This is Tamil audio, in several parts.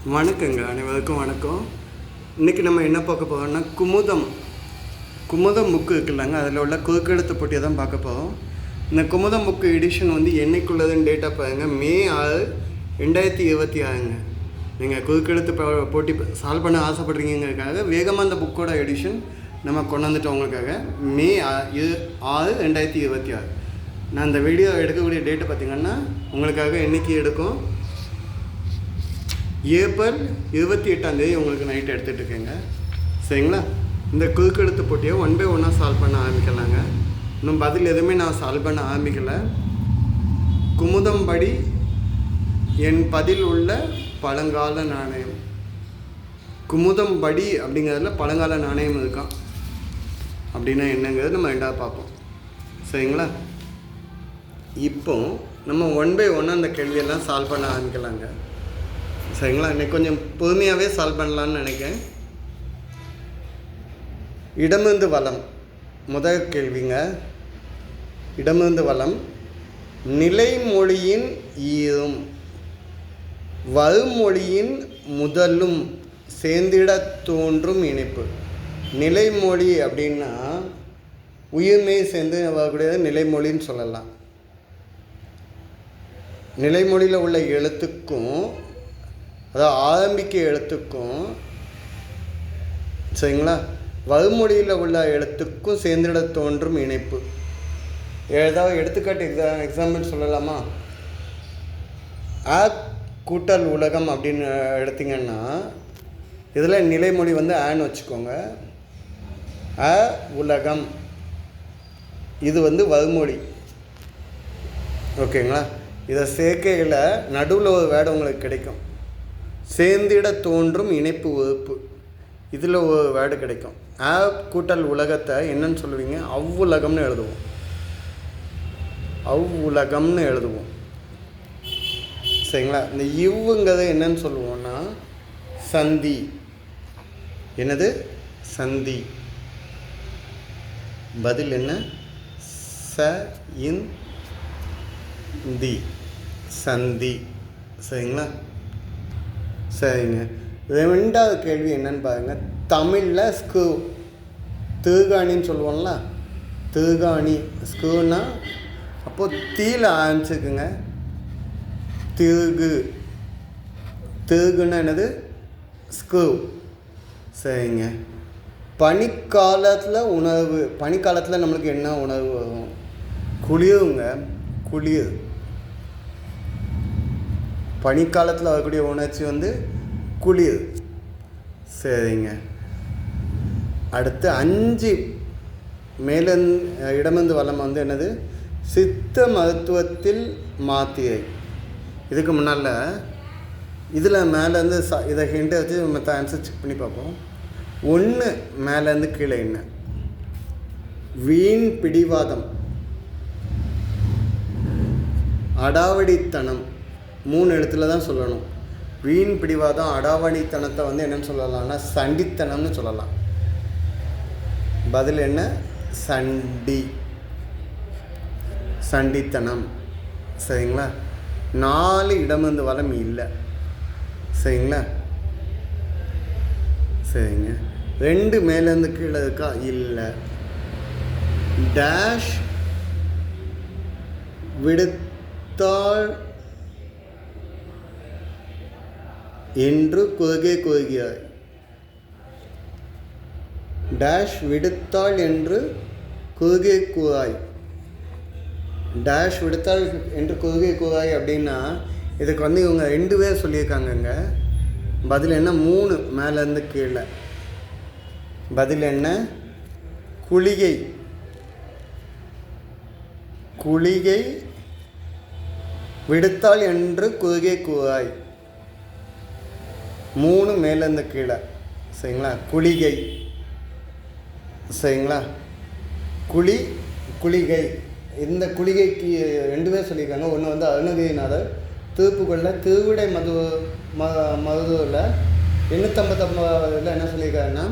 வணக்கங்க, அனைவருக்கும் வணக்கம். இன்றைக்கி நம்ம என்ன பார்க்க போகிறோம்னா குமுதம் புக்கு இருக்குல்லங்க, அதில் உள்ள குறுக்கெழுத்து போட்டியை தான் பார்க்க போகிறோம். இந்த குமுதம் புக்கு எடிஷன் வந்து என்னைக்குள்ளதுன்னு டேட்டா பாருங்கள், May 6, 2026ங்க. நீங்கள் குறுக்கெழுத்து போட்டி சால்வ் பண்ண ஆசைப்படுறீங்கிறதுக்காக வேகமாக அந்த புக்கோட எடிஷன் நம்ம கொண்டு வந்துட்டோம் உங்களுக்காக. May 6, 2026. நான் இந்த வீடியோ எடுக்கக்கூடிய டேட்டு பார்த்திங்கன்னா உங்களுக்காக என்றைக்கு எடுக்கும், ஏப்ரல் 28 உங்களுக்கு நைட்டு எடுத்துகிட்டு இருக்கேங்க. சரிங்களா? இந்த குறுக்கெழுத்து போட்டியை 1 by 1 சால்வ் பண்ண ஆரம்பிக்கலாங்க. இன்னும் பதில் எதுவுமே நான் சால்வ் பண்ண ஆரம்பிக்கலை. குமுதம் படி என் பதில் உள்ள பழங்கால நாணயம். குமுதம் படி அப்படிங்கிறதுல பழங்கால நாணயம் இருக்கான் அப்படின்னா என்னங்கிறது நம்ம ரெண்டாவது பார்ப்போம். சரிங்களா? இப்போ நம்ம 1 by 1 அந்த கேள்வியெல்லாம் சால்வ் பண்ண ஆரம்பிக்கலாங்க. சரிங்களா? இன்னைக்கு கொஞ்சம் பொறுமையாகவே சால்வ் பண்ணலான்னு நினைக்கிறேன். இடமிருந்து வலம் முதல் கேள்விங்க. இடமிருந்து வலம், நிலைமொழியின் ஈரும் வருமொழியின் முதலும் சேர்ந்திட தோன்றும் இணைப்பு. நிலைமொழி அப்படின்னா உயிர்மை சேர்ந்து வரக்கூடியது நிலைமொழின்னு சொல்லலாம். நிலைமொழியில் உள்ள எழுத்துக்கும் அதாவது ஆரம்பிக்க எழுத்துக்கும், சரிங்களா, வருமொழியில் உள்ள எழுத்துக்கும் சேர்ந்திட தோன்றும் இணைப்பு. ஏதாவது எடுத்துக்காட்டு எக்ஸாம்பிள் சொல்லலாமா? கூட்டல் உலகம் அப்படின்னு எடுத்திங்கன்னா இதில் நிலைமொழி வந்து ஆன்னு வச்சுக்கோங்க. உலகம் இது வந்து வருமொழி. ஓகேங்களா? இதை சேர்க்கையில் நடுவில் ஒரு வேர்டு உங்களுக்கு கிடைக்கும், சேர்ந்திட தோன்றும் இணைப்பு வகுப்பு. இதில் ஒரு வேர்டு கிடைக்கும். கூட்டல் உலகத்தை என்னன்னு சொல்லுவீங்க? அவ்வுலகம்னு எழுதுவோம். அவ்வுலகம்னு எழுதுவோம். சரிங்களா? இந்த இவ்வுங்கிறது என்னன்னு சொல்லுவோம்னா சந்தி. என்னது? சந்தி. பதில் என்ன? சந்தி. சரிங்களா? சரிங்க. ரெண்டாவது கேள்வி என்னன்னு பாருங்கள். தமிழில் ஸ்கூ திருகாணின்னு சொல்லுவோம்ல, திருகாணி ஸ்கூன்னா அப்போது தீல ஆரம்பிச்சுக்குங்க. திருகுன்னா என்னது? ஸ்கூ. சரிங்க. பனிக்காலத்தில் உணர்வு, பனிக்காலத்தில் நம்மளுக்கு என்ன உணர்வு வரும்? குளிருங்க, குளிர். பனிக்காலத்தில் வரக்கூடிய உணர்ச்சி வந்து குளிர். சரிங்க. அடுத்து 5 இடமிருந்து வலம் வந்து என்னது? சித்த மருத்துவத்தில் மாத்திரை. இதுக்கு முன்னால் இதில் மேலேருந்து இதை ஹிண்டை வச்சு மற்ற ஆன்சர் செக் பண்ணி பார்ப்போம். 1 மேலேருந்து கீழே என்ன? வீண் பிடிவாதம், அடாவடித்தனம். 3 எழுத்துல தான் சொல்லணும். வீண் பிடிவாதம், அடாவடித்தனத்தை வந்து என்னன்னு சொல்லலாம்னா சண்டித்தனம்னு சொல்லலாம். பதில் என்ன? சண்டித்தனம். சரிங்களா? 4 இடமிருந்து வலம் இல்லை. சரிங்களா? சரிங்க. 2 மேலேருந்து கீழே இருக்கா? இல்லை. டேஷ் விடுத்தாள் என்று குறுகியாய். டேஷ் விடுத்தாள் என்று குறுகிய கூறாய். டேஷ் விடுத்தாள் என்று குறுகிய கூறாய் அப்படின்னா இதுக்கு வந்து இவங்க 2 பேர் சொல்லியிருக்காங்கங்க. பதில் என்ன? 3 மேலேருந்து கீழே. பதில் என்ன? குளிகை. குளிகை விடுத்தாள் என்று குறுகிய கூறாய். 3 மேலேருந்து கீழே. சரிங்களா? குளிகை. சரிங்களா? குளிகை. இந்த குளிகைக்கு 2 பேர் சொல்லியிருக்காங்க. ஒன்று வந்து அருணகிரிநாதர் திருப்புகழில் திருவிடை மருதூரில் 859 என்ன சொல்லியிருக்காருன்னா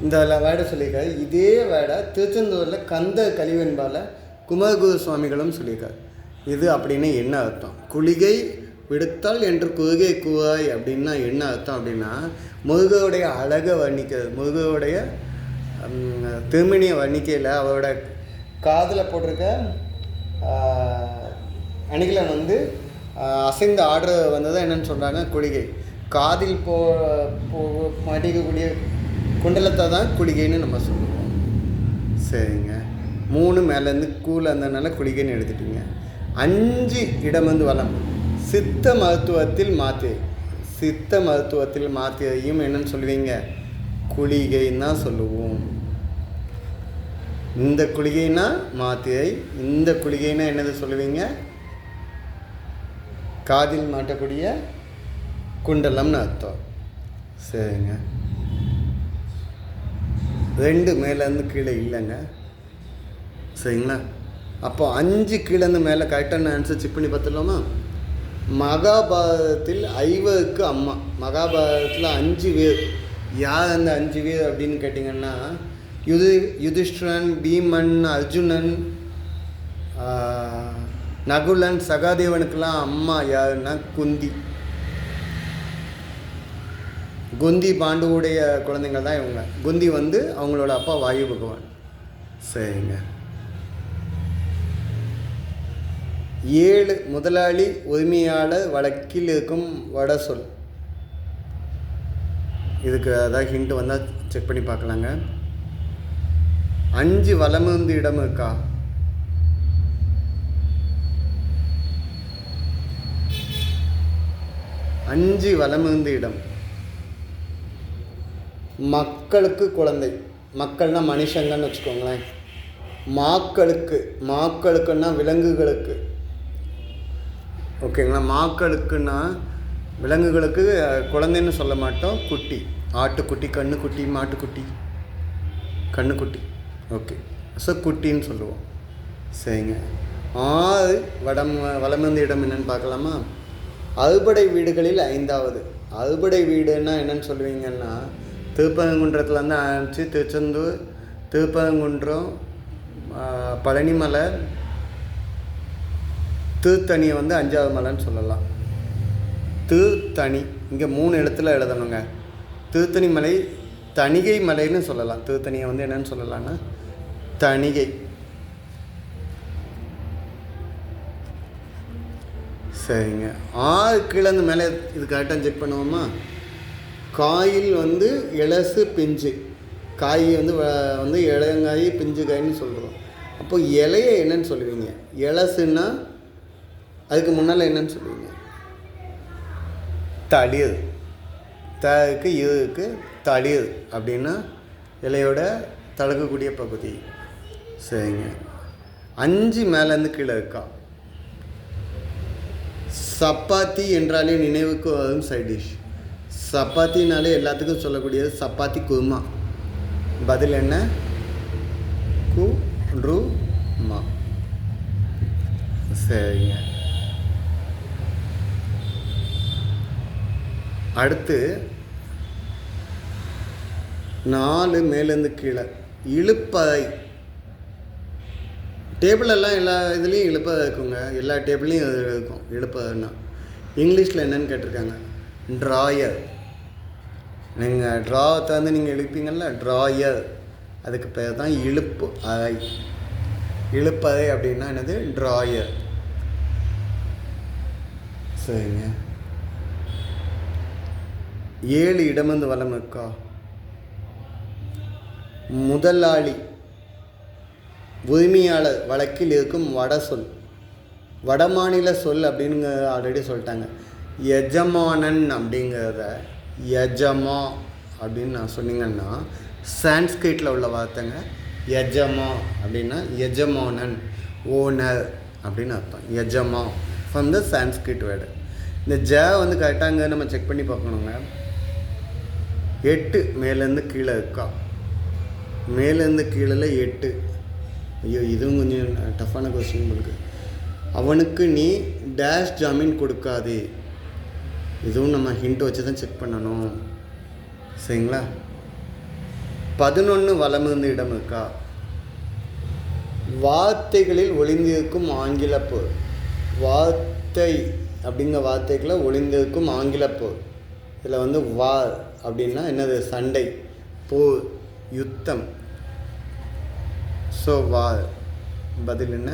இந்த வேடை சொல்லியிருக்காரு. இதே வேடை திருச்செந்தூரில் கந்த கலிவெண்பால் குமரகுரு சுவாமிகளும் சொல்லியிருக்காரு. இது அப்படின்னு என்ன அர்த்தம்? குளிகை விடுத்தால் என்று குறுகை கூவாய் அப்படின்னா என்ன அர்த்தம் அப்படின்னா முருகனுடைய அழகை வர்ணிக்கிறது. முருகனுடைய திருமணிய வர்ணிக்கையில் அவரோட காதில் போட்டிருக்க அணிகலன் வந்து அசைந்த ஆர்டர் வந்தது என்னன்னு சொல்கிறாங்க, குளிகை. காதில் மாட்டிக்கக்கூடிய குண்டலத்தை தான் குளிகைன்னு நம்ம சொல்லுவோம். சரிங்க, 3 மேலேருந்து கூல அந்தனால குளிகைன்னு எடுத்துட்டீங்க. 5 இடம் வந்து வளம். சித்த மருத்துவத்தில் மாத்திரையும் என்னன்னு சொல்லுவீங்க, குளிகைன்னு தான் சொல்லுவோம். இந்த குளிகைனா மாத்திரை, இந்த குளிகைனா என்னது சொல்லுவீங்க, காதில் மாட்டக்கூடிய குண்டலம்னு அர்த்தம். சரிங்க, 2 மேலேருந்து கீழே இல்லைங்க. சரிங்களா, அப்போ 5 கீழேருந்து மேலே கரெக்டான ஆன்சர் செக் பண்ணி பார்த்துடலாமா? மகாபாரதத்தில் 5க்கு அம்மா. மகாபாரதத்தில் 5 பேர். யார் அந்த 5 பேர் அப்படின்னு கேட்டிங்கன்னா, யுதிஷ்டிரன், பீமன், அர்ஜுனன், நகுலன், சகாதேவனுக்கெல்லாம் அம்மா யாருன்னா குந்தி பாண்டுவுடைய குழந்தைங்கள் தான் இவங்க. குந்தி வந்து அவங்களோட அப்பா வாயு பகவான். சரிங்க, 7 முதலாளி உரிமையாளர் வழக்கில் இருக்கும் வட சொல். இதுக்கு அதாவது ஹிண்ட் வந்தால் செக் பண்ணி பார்க்கலாங்க. 5 வலமிருந்து இடம் இருக்கா? அஞ்சு வலமிருந்து இடம். மக்களுக்கு குழந்தை. மக்கள்னா மனுஷங்கன்னு வச்சுக்கோங்களேன். மாக்களுக்குன்னா விலங்குகளுக்கு. ஓகேங்களா, மாக்களுக்குன்னா விலங்குகளுக்கு குழந்தைன்னு சொல்ல மாட்டோம், குட்டி. ஆட்டுக்குட்டி, கண்ணுக்குட்டி, மாட்டுக்குட்டி, கண்ணுக்குட்டி. ஓகே, ஸோ குட்டின்னு சொல்லுவோம். சரிங்க, 6 வலமிருந்து இடம் என்னென்னு பார்க்கலாமா? அறுபடை வீடுகளில் 5வது. அறுபடை வீடுன்னா என்னென்னு சொல்லுவீங்கன்னா, திருப்பரங்குன்றத்துலேருந்து ஆரம்பித்து திருச்செந்தூர், திருப்பரங்குன்றம், பழனிமலை, திருத்தணியை வந்து 5வது மலைன்னு சொல்லலாம். திருத்தணி இங்கே 3 எழுத்துல எழுதணுங்க. திருத்தணி மலை, தணிகை மலைன்னு சொல்லலாம். திருத்தணியை வந்து என்னென்னு சொல்லலாம்னா தணிகை. சரிங்க, 6 கீழேருந்து மேலே இது கரெக்டாக செக் பண்ணுவோமா? காயில் வந்து இலசு பிஞ்சு. காய் வந்து இளங்காய், பிஞ்சு காயின்னு சொல்கிறோம். அப்போ இலையை என்னன்னு சொல்லுவீங்க? இலசுன்னா அதுக்கு முன்னால் என்னன்னு சொல்லுவீங்க? தளிர். தக்கு இதுக்கு தளிர் அப்படின்னா இலையோட தழுகக்கூடிய பகுதி. சரிங்க, 5 மேலேருந்து கீழே இருக்கா? சப்பாத்தி என்றாலே நினைவுக்கு வரும் சைட் டிஷ். சப்பாத்தினாலே எல்லாத்துக்கும் சொல்லக்கூடியது சப்பாத்தி குருமா. பதில் என்ன? குருமா. சரிங்க, அடுத்து 4 மேலேருந்து கீழே இழுப்பறை. டேபிளெல்லாம் எல்லா இதுலேயும் இழுப்பறை இருக்குங்க. எல்லா டேபிள்லையும் இருக்கும் இழுப்பறைன்னா. இங்கிலீஷில் என்னென்னு கேட்டிருக்காங்க? ட்ராயர். நீங்கள் ட்ராவை வந்து நீங்கள் இழுப்பீங்கள்ல, ட்ராயர். அதுக்கு பேர் தான் இழுப்பு அறை. இழுப்பறை அப்படின்னா என்னது? ட்ராயர். சரிங்க, 7 இடமிருந்து வலம் இருக்கா? முதலாளி, உரிமையாளர் வழக்கில் இருக்கும் வட சொல். வடமாநில சொல் அப்படின்னு ஆல்ரெடி சொல்லிட்டாங்க. எஜமானன் அப்படிங்கிறத எஜமா அப்படின்னு நான் சொன்னீங்கன்னா சான்ஸ்கிரிட்டில் உள்ள வார்த்தைங்க. எஜமா அப்படின்னா எஜமானன், ஓனர் அப்படின்னு அர்த்தம். எஜமா ஃப்ரம் த சான்ஸ்கிரிட் வேர்டு. இந்த ஜ வந்து கரெக்டாங்க நம்ம செக் பண்ணி பார்க்கணுங்க. 8 மேலேருந்து கீழே இருக்கா? மேலேருந்து கீழே 8. ஐயோ, இதுவும் கொஞ்சம் டஃப்பான கொஸ்டின் உங்களுக்கு. அவனுக்கு நீ டேஷ் ஜாமீன் கொடுக்காதே. இதுவும் நம்ம ஹிண்ட் வச்சு தான் செக் பண்ணணும். சரிங்களா, 11 வலமிருந்து இடம் இருக்கா? வார்த்தைகளில் ஒளிந்திருக்கும் ஆங்கில பொருள். வார்த்தை அப்படிங்கிற வார்த்தைக்குள்ள ஒளிந்திருக்கும் ஆங்கில போர். இதில் வந்து வார் அப்படின்னா என்னது? சண்டை, போர், யுத்தம். ஸோ வார் பதில் என்ன?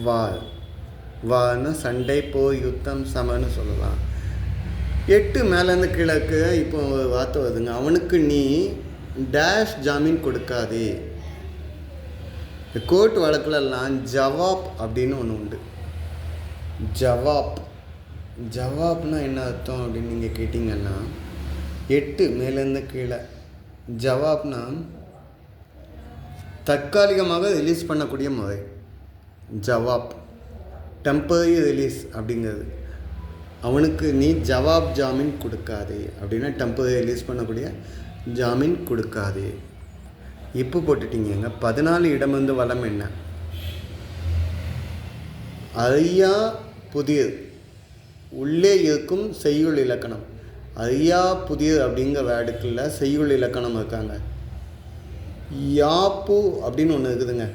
வார். வார்னா சண்டை, போர், யுத்தம், சமன்னு சொல்லலாம். 8 மேலேருந்து கிழக்கு இப்போ ஒரு வார்த்தை வருதுங்க. அவனுக்கு நீ டேஷ் ஜாமீன் கொடுக்காதே. கோர்ட் வழக்குலலாம் ஜவாப் அப்படின்னு ஒன்று உண்டு. ஜவாப். ஜவாப்னா என்ன அர்த்தம் அப்படின்னு நீங்கள் கேட்டிங்கன்னா, 8 மேலேருந்து கீழே ஜவாப்னா தற்காலிகமாக ரிலீஸ் பண்ணக்கூடிய முறை. ஜவாப் டெம்பரரி ரிலீஸ் அப்படிங்கிறது. அவனுக்கு நீ ஜவாப் ஜாமீன் கொடுக்காதே அப்படின்னா டெம்பரரி ரிலீஸ் பண்ணக்கூடிய ஜாமீன் கொடுக்காதே. இப்போ போட்டுட்டீங்க. 14 இடமிருந்து வளம் என்ன? அறியா புதிர் உள்ளே இருக்கும் செய்யுள் இலக்கணம். அறியா புதிர் அப்படிங்கிற வேர்டுக்குள்ள செய்யுள் இலக்கணம் இருக்காங்க. யாப்பு அப்படின்னு ஒன்று இருக்குதுங்க,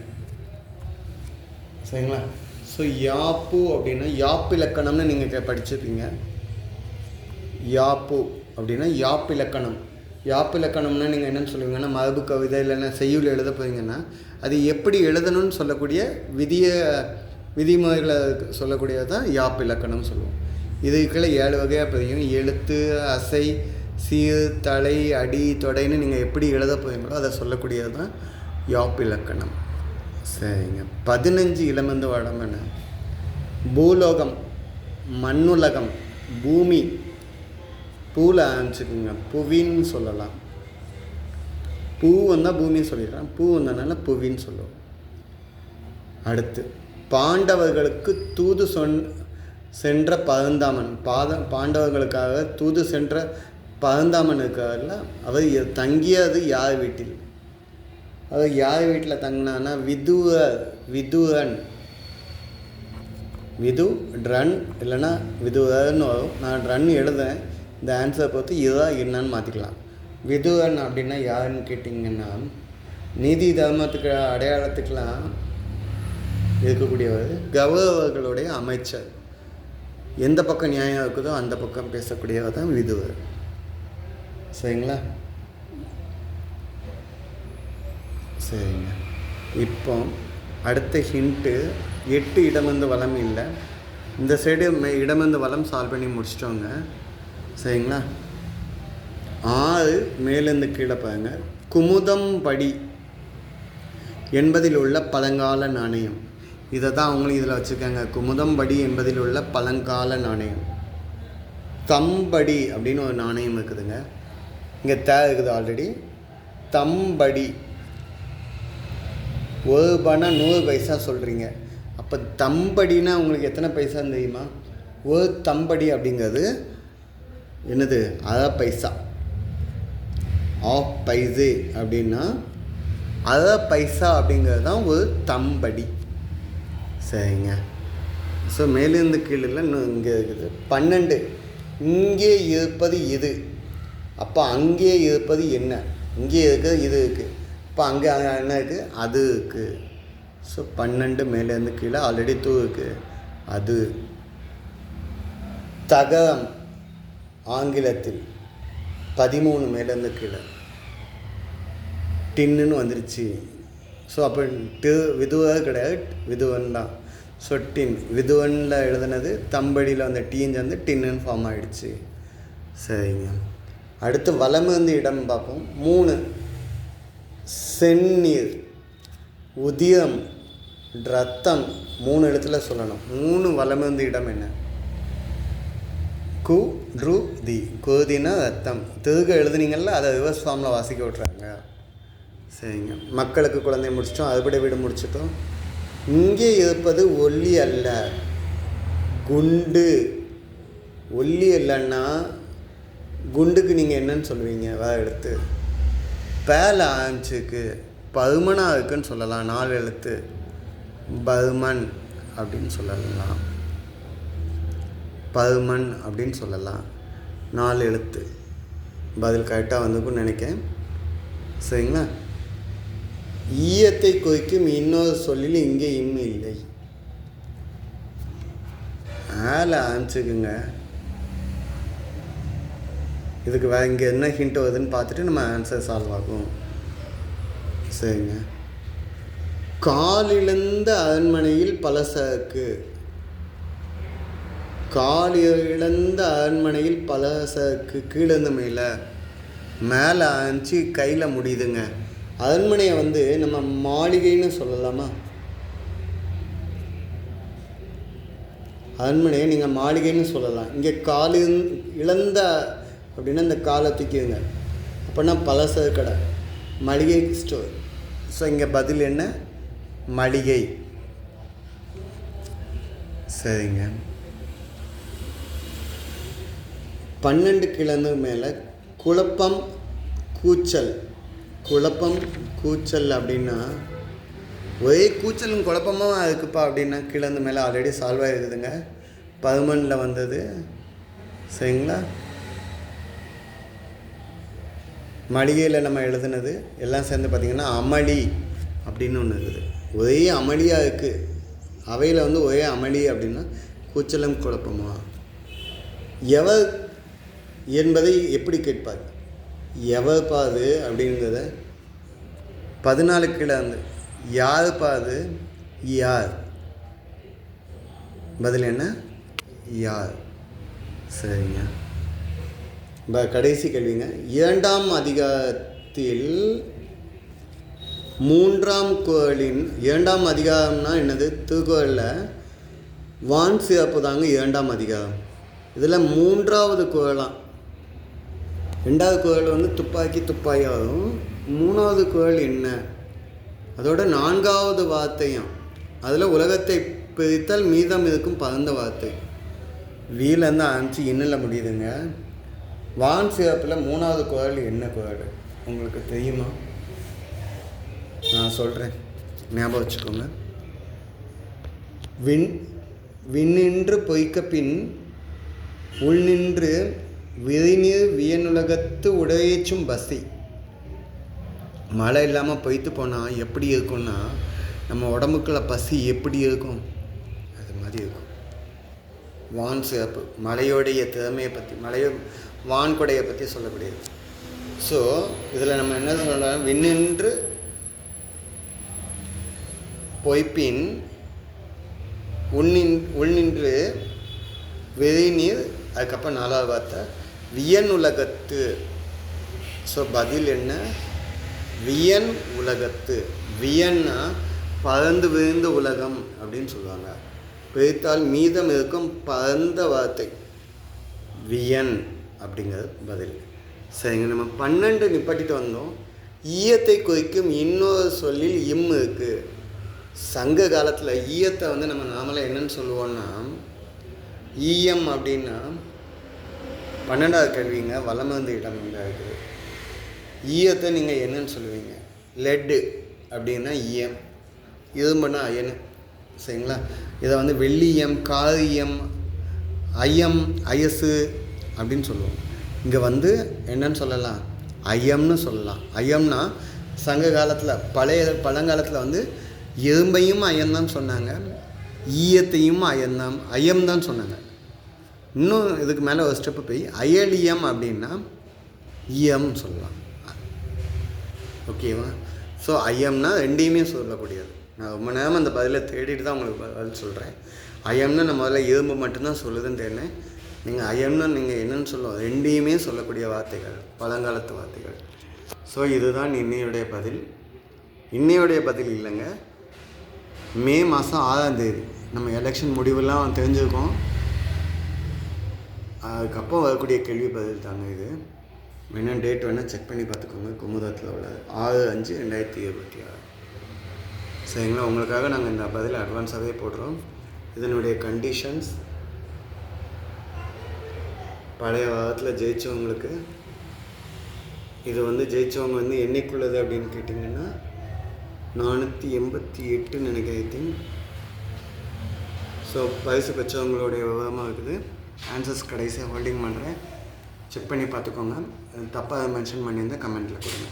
சரிங்களா? ஸோ யாப்பு அப்படின்னா யாப்பு இலக்கணம்னு நீங்கள் படிச்சிருப்பீங்க. யாப்பு அப்படின்னா யாப்பு இலக்கணம். யாப்பு இலக்கணம்னா நீங்கள் என்னென்னு சொல்லுவீங்கன்னா, மரபு கவிதை இல்லைன்னா செய்யுள் எழுத போகிறீங்கன்னா அது எப்படி எழுதணும்னு சொல்லக்கூடிய விதிமுறைகளை சொல்லக்கூடியது தான் யாப்பு இலக்கணம்னு சொல்லுவோம். இதுக்குள்ள 7 வகையாக பிரியும். எழுத்து, அசை, சீர், தலை, அடி, தொடைன்னு நீங்கள் எப்படி எழுத போகிறீங்களோ அதை சொல்லக்கூடியது தான் யாப்பு இலக்கணம். சரிங்க. 15 இளமந்து வளம் என்ன? பூலோகம், மண்ணுலகம், பூமி. பூவில் ஆரம்பிச்சுக்குங்க, புவின்னு சொல்லலாம். பூ வந்தால் பூமின்னு சொல்லிடுறேன், பூ வந்ததுனால புவின்னு சொல்லுவோம். அடுத்து பாண்டவர்களுக்கு தூது சென்ற பரந்தாமன். பாண்டவர்களுக்காக தூது சென்ற பரந்தாமன் இருக்கார்ல, அவர் தங்கியது யார் வீட்டில்? அவர் யார் வீட்டில் தங்கினான்னா விதுரன். விதுரன் இல்லைன்னா விதுரன்னு வரும். நான் ரன் எழுதுறேன், இந்த ஆன்சரை பொறுத்து இதுதான் என்னன்னு மாற்றிக்கலாம். விதுரன் அப்படின்னா யாருன்னு கேட்டிங்கன்னா, நீதி தர்மத்துக்கு அடையாளத்துக்கெலாம் இருக்கக்கூடியவர், கௌரவர்களுடைய அமைச்சர். எந்த பக்கம் நியாயம் இருக்குதோ அந்த பக்கம் பேசக்கூடியவர் தான் விதுரர். சரிங்களா? சரிங்க. இப்போ அடுத்த ஹிண்ட்டு, 8 இடமிருந்து வளம் இல்லை. இந்த சைடு இடமிருந்து வளம் சால்வ் பண்ணி முடிச்சிட்டோங்க. சரிங்களா? 6 மேலேருந்து கீழே பாருங்க. குமுதம்படி என்பதில் உள்ள பழங்கால நாணயம். இதை தான் அவங்களும் இதில் வச்சுருக்காங்க. குமுதம்படி என்பதில் உள்ள பழங்கால நாணயம். தம்படி அப்படின்னு ஒரு நாணயம் இருக்குதுங்க. இங்கே இருக்குது ஆல்ரெடி. தம்படி ஒரு பணா 100 பைசா சொல்கிறீங்க. அப்போ தம்படினா உங்களுக்கு எத்தனை பைசான்னு தெரியுமா? ஒரு தம்படி அப்படிங்கிறது என்னது? 1/2 பைசா. ஆஃப் பைசே அப்படின்னா 1/2 பைசா அப்படிங்கிறது தான் ஒரு தம்படி. சரிங்க. ஸோ மேலேருந்து கீழே இன்னும் இங்கே இருக்குது. 12 இங்கே இருப்பது இது. அப்போ அங்கே இருப்பது என்ன? இங்கே இருக்குது, இது இருக்குது. இப்போ அங்கே என்ன இருக்குது? அது இருக்குது. ஸோ 12 மேலேருந்து கீழே ஆல்ரெடி தூ இருக்குது, அது. தகரம் ஆங்கிலத்தில் 13 மேலேருந்து கீழே டின்னுன்னு வந்துருச்சு. ஸோ அப்போ விதுவன் கிடையாது, விதுவன் தான். ஸோ டின் விதுவனில் எழுதுனது, தம்படியில் வந்த டீன் வந்து டின்னு ஃபார்ம் ஆகிடுச்சு. சரிங்க. அடுத்து வலமிருந்து இடம் பார்ப்போம். 3 செந்நீர், உதிரம், ரத்தம். 3 இடத்துல சொல்லணும். 3 வலமிருந்து இடம் என்ன? கு ரு தி. குதினா ரத்தம். திருக எழுதுனீங்கள்ல, அதை ரிவர்ஸ் ஃபார்மில் வாசிக்க விட்றாங்க. சரிங்க. மக்களுக்கு குழந்தை முடிச்சிட்டோம், அறுபடை வீடு முடிச்சிட்டோம். இங்கே இருப்பது ஒல்லி அல்ல, குண்டு. ஒல்லி இல்லைன்னா குண்டுக்கு நீங்கள் என்னன்னு சொல்லுவீங்க? வேறு எழுத்து பேல ஆரம்பிச்சுக்கு பருமனாக இருக்குன்னு சொல்லலாம். 4 எழுத்து பருமன் அப்படின்னு சொல்லலாம். பருமன் அப்படின்னு சொல்லலாம். 4 எழுத்து. பதில் கரெக்டாக வந்துக்குன்னு நினைக்கிறேன். சரிங்களா? ஈயத்தை குறிக்கும் இன்னொரு சொல்லில் இங்கே இன்னும் இல்லை. மேலே ஆரம்பிச்சுக்குங்க. இதுக்கு இங்கே என்ன ஹிண்ட் வருதுன்னு பார்த்துட்டு நம்ம ஆன்சர் சால்வ் ஆகும். சரிங்க. காலிழந்த அரண்மனையில் பலசரக்கு. காலிழந்த அரண்மனையில் பலசரக்கு கீழேருந்து மேலே ஆரம்பிச்சு கையில் முடியுதுங்க. அரண்மனையை நம்ம மாளிகைன்னு சொல்லலாமா? அரண்மனையை நீங்கள் மாளிகைன்னு சொல்லலாம். இங்கே இழந்த அப்படின்னா இந்த காலை தூக்கிடுங்க. அப்படின்னா பலசரக்கு கடை, மளிகை ஸ்டோர். ஸோ இங்கே பதில் என்ன? மளிகை. சரிங்க. 12 கிழந்து மேலே குழப்பம் கூச்சல். குழப்பம் கூச்சல் அப்படின்னா ஒரே கூச்சலும் குழப்பமாக இருக்குப்பா அப்படின்னா கிழந்து மேலே ஆல்ரெடி சால்வ் ஆகிருக்குதுங்க. 11 வந்தது. சரிங்களா? மளிகையில் நம்ம எழுதுனது எல்லாம் சேர்ந்து பார்த்திங்கன்னா அமளி அப்படின்னு ஒன்று இருக்குது. ஒரே அமளியாக இருக்குது. அவையில் ஒரே அமளி அப்படின்னா கூச்சலும் குழப்பமா. எவர் என்பதை எப்படி கேட்பார்? எவர் பாது அப்படிங்கிறத 14 கீழே யார் பாது? யார். பதில் என்ன? யார். சரிங்க. கடைசி கேள்விங்க. 2ஆம் அதிகாரத்தில் 3ஆம் குறளின் 2ஆம் அதிகாரம்னா என்னது? திருக்குறளில் வான் சிறப்பு தாங்க 2ஆம் அதிகாரம். இதில் 3ஆவது குறளாம். 2வது குறள் துப்பாக்கி துப்பாக்கி வரும். 3ஆவது குறள் என்ன? அதோட 4வது வார்த்தையும் அதில் உலகத்தை பிரித்தல் மீதம் இருக்கும் பரந்த வார்த்தை. வீலேருந்து ஆரம்பிச்சு இன்னில் முடியுதுங்க. வான் சிறப்பில் 3வது குறள் என்ன குறள் உங்களுக்கு தெரியுமா? நான் சொல்கிறேன், ஞாபகம் வச்சுக்கோங்க. விண்ணின்று பொய்க்க பின் உள்நின்று விரைநீர் வியனுலகத்து உடையேச்சும் பசி. மழை இல்லாமல் பொய்த்து போனால் எப்படி இருக்கும்னா நம்ம உடம்புக்குள்ள பசி எப்படி இருக்கும் அது மாதிரி இருக்கும். வான் சிறப்பு மலையோடைய திறமையை பற்றி வான்கொடையை பற்றி சொல்லக்கூடியது. ஸோ இதில் நம்ம என்ன சொல்லலாம்? விண்ணின்று பொய்ப்பின் உள்நின்று விரைநீர், அதுக்கப்புறம் 4வது வார்த்தை வியன் உலகத்து. ஸோ பதில் என்ன? வியன் உலகத்து. வியன்னா பறந்து விரிந்த உலகம் அப்படின்னு சொல்லுவாங்க. பிரித்தால் மீதம் இருக்கும் பரந்த வார்த்தை வியன் அப்படிங்கிறது பதில். சரிங்க. நம்ம 12 நிப்பாட்டிட்டு வந்தோம். ஈயத்தை குறிக்கும் இன்னொரு சொல்லில் இம் இருக்குது. சங்க காலத்தில் ஈயத்தை நம்ம நாமளாக என்னன்னு சொல்லுவோன்னா ஈயம் அப்படின்னா 12வது கேள்விங்க. வளமருந்து இடம் இங்கே இருக்குது. ஈயத்தை நீங்கள் என்னன்னு சொல்லுவீங்க? லெட்டு அப்படின்னா ஈயம், இரும்புனா அயனு. சரிங்களா? இதை வெள்ளியம், காரியம், ஐயம், அயசு அப்படின்னு சொல்லுவோம். இங்கே என்னன்னு சொல்லலாம்? ஐயம்னு சொல்லலாம். ஐயம்னா சங்க காலத்தில் பழங்காலத்தில் இரும்பையும் அயன்தான் சொன்னாங்க, ஈயத்தையும் ஐயம்தான் சொன்னாங்க. இன்னும் இதுக்கு மேலே ஒரு ஸ்டெப்பு போய் அயலியம் அப்படின்னா ஈயம் சொல்லலாம். ஓகேவா? ஸோ ஐயம்னா ரெண்டையுமே சொல்லக்கூடியது. நான் ரொம்ப நேரம் அந்த பதிலை தேடிட்டு தான் உங்களுக்கு பதில் சொல்கிறேன். ஐயம்னா நம்ம முதல்ல இரும்பு மட்டும்தான் சொல்லுதுன்னு தெரியும். நீங்கள் ஐயம்னா நீங்கள் என்னென்னு சொல்லுவோம்? ரெண்டையுமே சொல்லக்கூடிய வார்த்தைகள், பழங்காலத்து வார்த்தைகள். ஸோ இதுதான் இன்னையுடைய பதில். இன்னையுடைய பதில் இல்லைங்க, மே மாதம் 6ஆம் தேதி நம்ம எலெக்ஷன் முடிவெல்லாம் தெரிஞ்சுருக்கோம். அதுக்கப்புறம் வரக்கூடிய கேள்வி பதில் தாங்க இது. வேணால் டேட் வேணால் செக் பண்ணி பார்த்துக்கோங்க. குமுதத்தில் உள்ள 6/5/2026. சரிங்களா? உங்களுக்காக நாங்கள் இந்த பதில் அட்வான்ஸாகவே போடுறோம். இதனுடைய கண்டிஷன்ஸ் பழைய வாரத்தில் ஜெயித்தவங்களுக்கு இது ஜெயித்தவங்க என்னைக்குள்ளது அப்படின்னு கேட்டிங்கன்னா 488 நினைக்கிறேன். ஸோ பரிசு பெற்றவங்களுடைய விவரமாக இருக்குது. ஆன்சர்ஸ் கடைசியாக ஹோல்டிங் பண்ணுறேன், செக் பண்ணி பார்த்துக்கோங்க. தப்பாக மென்ஷன் பண்ணியிருந்தால் கமெண்ட்டில் கொடுங்க.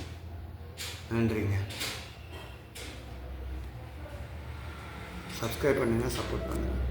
நன்றிங்க. சப்ஸ்கிரைப் பண்ணுங்கள், சப்போர்ட் பண்ணுங்கள்.